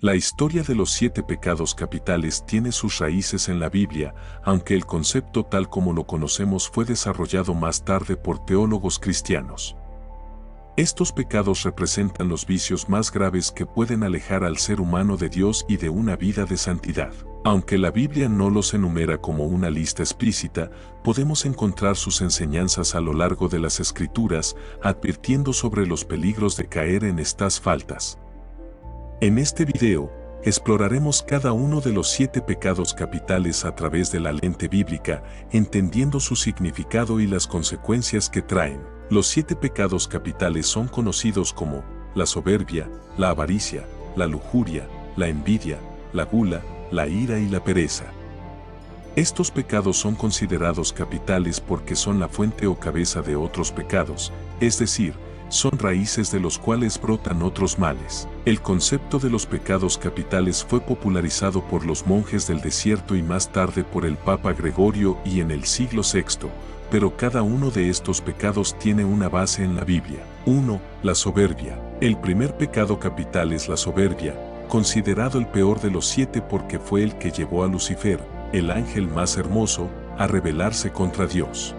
La historia de los 7 pecados capitales tiene sus raíces en la Biblia, aunque el concepto tal como lo conocemos fue desarrollado más tarde por teólogos cristianos. Estos pecados representan los vicios más graves que pueden alejar al ser humano de Dios y de una vida de santidad. Aunque la Biblia no los enumera como una lista explícita, podemos encontrar sus enseñanzas a lo largo de las Escrituras, advirtiendo sobre los peligros de caer en estas faltas. En este video, exploraremos cada uno de los 7 pecados capitales a través de la lente bíblica, entendiendo su significado y las consecuencias que traen. Los 7 pecados capitales son conocidos como la soberbia, la avaricia, la lujuria, la envidia, la gula, la ira y la pereza. Estos pecados son considerados capitales porque son la fuente o cabeza de otros pecados, es decir, son raíces de los cuales brotan otros males. El concepto de los pecados capitales fue popularizado por los monjes del desierto y más tarde por el Papa Gregorio y en el siglo VI, pero cada uno de estos pecados tiene una base en la Biblia. 1. La soberbia. El primer pecado capital es la soberbia, considerado el peor de los 7 porque fue el que llevó a Lucifer, el ángel más hermoso, a rebelarse contra Dios.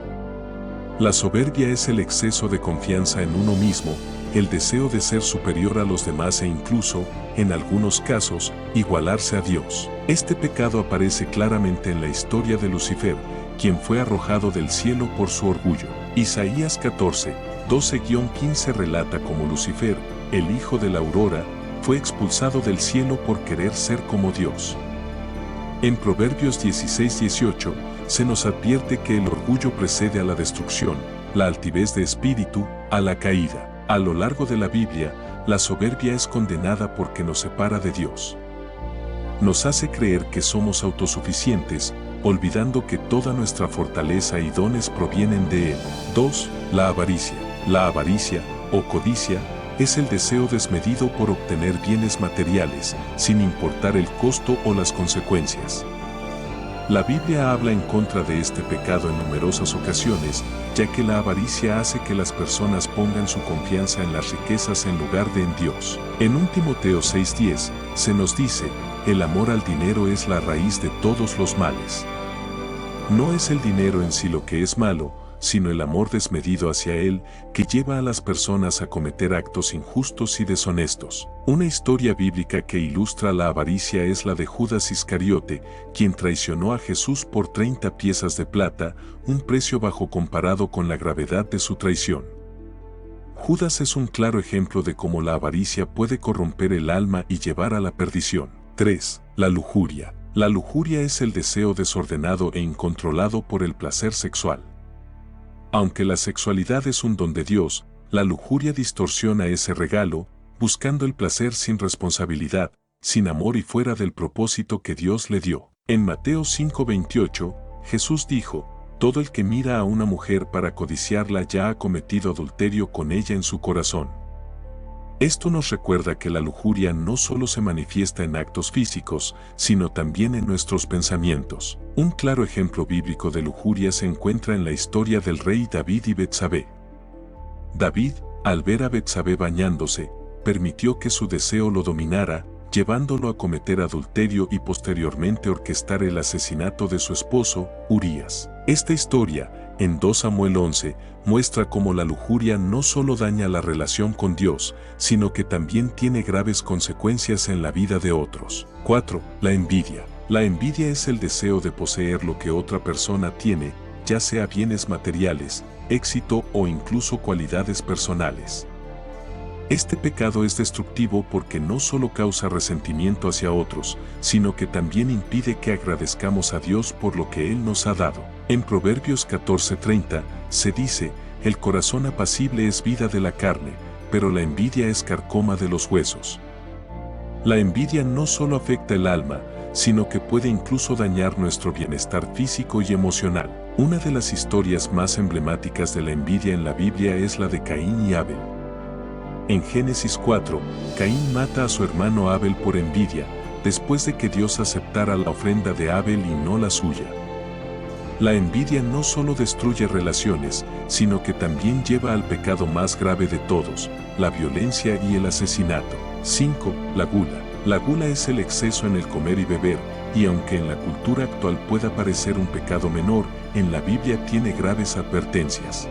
La soberbia es el exceso de confianza en uno mismo, el deseo de ser superior a los demás e incluso, en algunos casos, igualarse a Dios. Este pecado aparece claramente en la historia de Lucifer, quien fue arrojado del cielo por su orgullo. Isaías 14, 12-15 relata cómo Lucifer, el hijo de la aurora, fue expulsado del cielo por querer ser como Dios. En Proverbios 16-18, se nos advierte que el orgullo precede a la destrucción, la altivez de espíritu, a la caída. A lo largo de la Biblia, la soberbia es condenada porque nos separa de Dios. Nos hace creer que somos autosuficientes, olvidando que toda nuestra fortaleza y dones provienen de Él. 2. La avaricia. La avaricia, o codicia, es el deseo desmedido por obtener bienes materiales, sin importar el costo o las consecuencias. La Biblia habla en contra de este pecado en numerosas ocasiones, ya que la avaricia hace que las personas pongan su confianza en las riquezas en lugar de en Dios. En 1 Timoteo 6:10, se nos dice, el amor al dinero es la raíz de todos los males. No es el dinero en sí lo que es malo, sino el amor desmedido hacia él, que lleva a las personas a cometer actos injustos y deshonestos. Una historia bíblica que ilustra la avaricia es la de Judas Iscariote, quien traicionó a Jesús por 30 piezas de plata, un precio bajo comparado con la gravedad de su traición. Judas es un claro ejemplo de cómo la avaricia puede corromper el alma y llevar a la perdición. 3. La lujuria. La lujuria es el deseo desordenado e incontrolado por el placer sexual. Aunque la sexualidad es un don de Dios, la lujuria distorsiona ese regalo, buscando el placer sin responsabilidad, sin amor y fuera del propósito que Dios le dio. En Mateo 5:28, Jesús dijo, todo el que mira a una mujer para codiciarla ya ha cometido adulterio con ella en su corazón. Esto nos recuerda que la lujuria no solo se manifiesta en actos físicos, sino también en nuestros pensamientos. Un claro ejemplo bíblico de lujuria se encuentra en la historia del rey David y Betsabé. David, al ver a Betsabé bañándose, permitió que su deseo lo dominara, llevándolo a cometer adulterio y posteriormente orquestar el asesinato de su esposo, Urías. Esta historia, en 2 Samuel 11, muestra cómo la lujuria no solo daña la relación con Dios, sino que también tiene graves consecuencias en la vida de otros. 4. La envidia. La envidia es el deseo de poseer lo que otra persona tiene, ya sea bienes materiales, éxito o incluso cualidades personales. Este pecado es destructivo porque no solo causa resentimiento hacia otros, sino que también impide que agradezcamos a Dios por lo que Él nos ha dado. En Proverbios 14:30 se dice, el corazón apacible es vida de la carne, pero la envidia es carcoma de los huesos. La envidia no solo afecta el alma, sino que puede incluso dañar nuestro bienestar físico y emocional. Una de las historias más emblemáticas de la envidia en la Biblia es la de Caín y Abel. En Génesis 4, Caín mata a su hermano Abel por envidia, después de que Dios aceptara la ofrenda de Abel y no la suya. La envidia no solo destruye relaciones, sino que también lleva al pecado más grave de todos, la violencia y el asesinato. 5. La gula. La gula es el exceso en el comer y beber, y aunque en la cultura actual pueda parecer un pecado menor, en la Biblia tiene graves advertencias.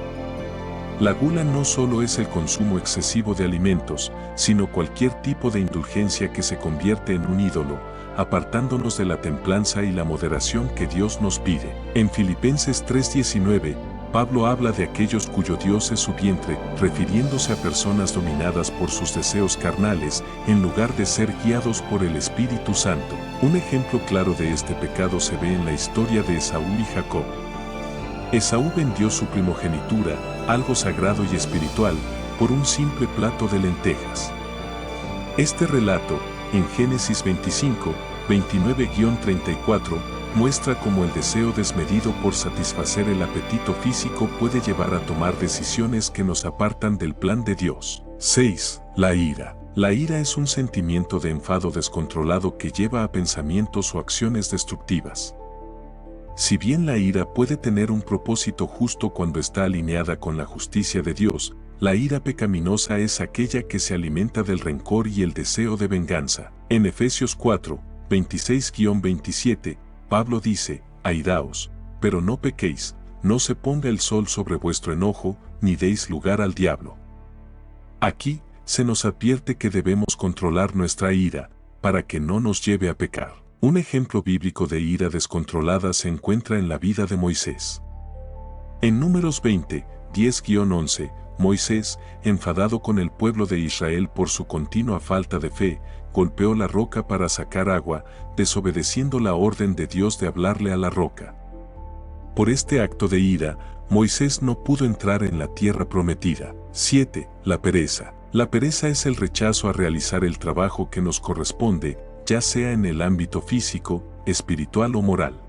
La gula no solo es el consumo excesivo de alimentos, sino cualquier tipo de indulgencia que se convierte en un ídolo, apartándonos de la templanza y la moderación que Dios nos pide. En Filipenses 3:19, Pablo habla de aquellos cuyo Dios es su vientre, refiriéndose a personas dominadas por sus deseos carnales, en lugar de ser guiados por el Espíritu Santo. Un ejemplo claro de este pecado se ve en la historia de Esaú y Jacob. Esaú vendió su primogenitura, algo sagrado y espiritual, por un simple plato de lentejas. Este relato, en Génesis 25, 29-34, muestra cómo el deseo desmedido por satisfacer el apetito físico puede llevar a tomar decisiones que nos apartan del plan de Dios. 6. La ira. La ira es un sentimiento de enfado descontrolado que lleva a pensamientos o acciones destructivas. Si bien la ira puede tener un propósito justo cuando está alineada con la justicia de Dios, la ira pecaminosa es aquella que se alimenta del rencor y el deseo de venganza. En Efesios 4, 26-27, Pablo dice, airaos, pero no pequéis, no se ponga el sol sobre vuestro enojo, ni deis lugar al diablo. Aquí, se nos advierte que debemos controlar nuestra ira, para que no nos lleve a pecar. Un ejemplo bíblico de ira descontrolada se encuentra en la vida de Moisés. En Números 20, 10-11, Moisés, enfadado con el pueblo de Israel por su continua falta de fe, golpeó la roca para sacar agua, desobedeciendo la orden de Dios de hablarle a la roca. Por este acto de ira, Moisés no pudo entrar en la tierra prometida. 7. La pereza. La pereza es el rechazo a realizar el trabajo que nos corresponde, ya sea en el ámbito físico, espiritual o moral.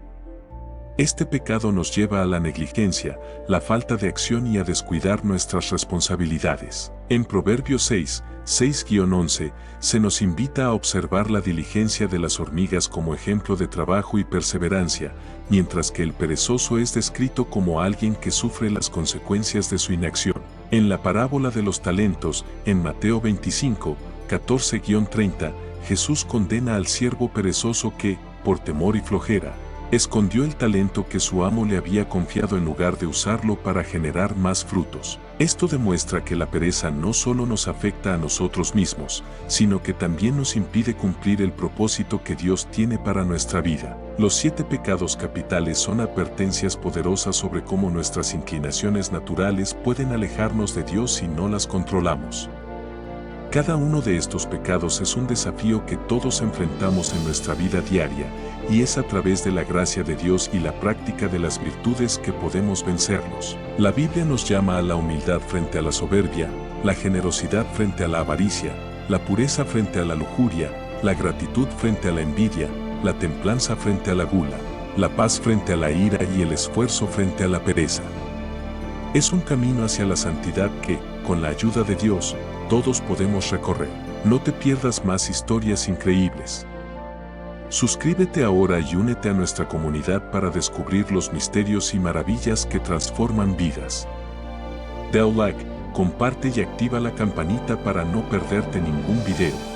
Este pecado nos lleva a la negligencia, la falta de acción y a descuidar nuestras responsabilidades. En Proverbios 6, 6-11, se nos invita a observar la diligencia de las hormigas como ejemplo de trabajo y perseverancia, mientras que el perezoso es descrito como alguien que sufre las consecuencias de su inacción. En la parábola de los talentos, en Mateo 25, 14-30, Jesús condena al siervo perezoso que, por temor y flojera, escondió el talento que su amo le había confiado en lugar de usarlo para generar más frutos. Esto demuestra que la pereza no solo nos afecta a nosotros mismos, sino que también nos impide cumplir el propósito que Dios tiene para nuestra vida. Los 7 pecados capitales son advertencias poderosas sobre cómo nuestras inclinaciones naturales pueden alejarnos de Dios si no las controlamos. Cada uno de estos pecados es un desafío que todos enfrentamos en nuestra vida diaria, y es a través de la gracia de Dios y la práctica de las virtudes que podemos vencerlos. La Biblia nos llama a la humildad frente a la soberbia, la generosidad frente a la avaricia, la pureza frente a la lujuria, la gratitud frente a la envidia, la templanza frente a la gula, la paz frente a la ira y el esfuerzo frente a la pereza. Es un camino hacia la santidad que, con la ayuda de Dios, todos podemos recorrer. No te pierdas más historias increíbles. Suscríbete ahora y únete a nuestra comunidad para descubrir los misterios y maravillas que transforman vidas. Da like, comparte y activa la campanita para no perderte ningún video.